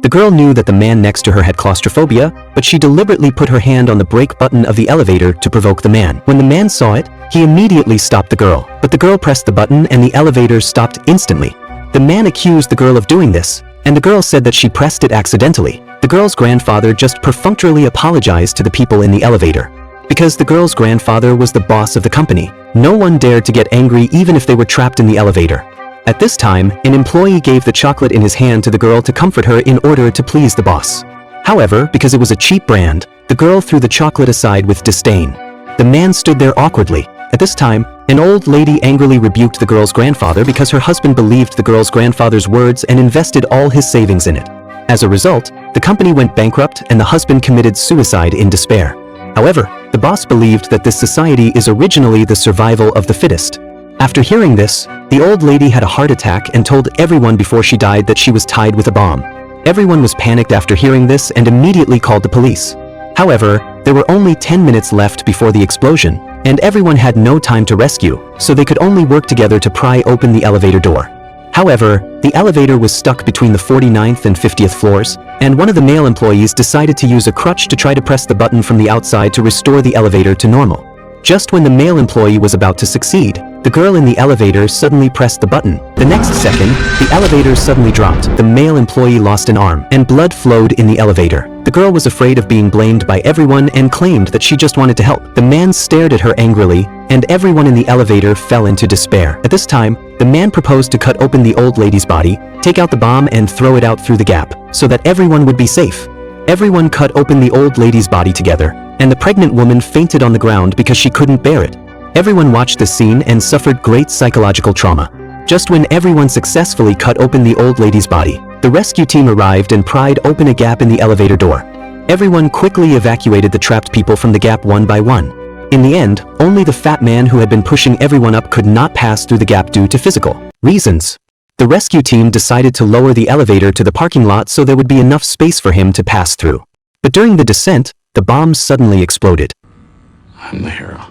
The girl knew that the man next to her had claustrophobia, but she deliberately put her hand on the brake button of the elevator to provoke the man. When the man saw it, he immediately stopped the girl, but the girl pressed the button and the elevator stopped instantly. The man accused the girl of doing this, and the girl said that she pressed it accidentally. The girl's grandfather just perfunctorily apologized to the people in the elevator. Because the girl's grandfather was the boss of the company, no one dared to get angry even if they were trapped in the elevator. At this time, an employee gave the chocolate in his hand to the girl to comfort her in order to please the boss. However, because it was a cheap brand, the girl threw the chocolate aside with disdain. The man stood there awkwardly. At this time, an old lady angrily rebuked the girl's grandfather because her husband believed the girl's grandfather's words and invested all his savings in it. As a result, the company went bankrupt and the husband committed suicide in despair. However, the boss believed that this society is originally the survival of the fittest. After hearing this, the old lady had a heart attack and told everyone before she died that she was tied with a bomb. Everyone was panicked after hearing this and immediately called the police. However, there were only 10 minutes left before the explosion, and everyone had no time to rescue, so they could only work together to pry open the elevator door. However, the elevator was stuck between the 49th and 50th floors, and one of the male employees decided to use a crutch to try to press the button from the outside to restore the elevator to normal. Just when the male employee was about to succeed, the girl in the elevator suddenly pressed the button. The next second, the elevator suddenly dropped. The male employee lost an arm, and blood flowed in the elevator. The girl was afraid of being blamed by everyone and claimed that she just wanted to help. The man stared at her angrily, and everyone in the elevator fell into despair. At this time, the man proposed to cut open the old lady's body, take out the bomb and throw it out through the gap, so that everyone would be safe. Everyone cut open the old lady's body together, and the pregnant woman fainted on the ground because she couldn't bear it. Everyone watched this scene and suffered great psychological trauma. Just when everyone successfully cut open the old lady's body, the rescue team arrived and pried open a gap in the elevator door. Everyone quickly evacuated the trapped people from the gap one by one. In the end, only the fat man who had been pushing everyone up could not pass through the gap due to physical reasons. The rescue team decided to lower the elevator to the parking lot so there would be enough space for him to pass through. But during the descent, the bomb suddenly exploded. I'm the hero.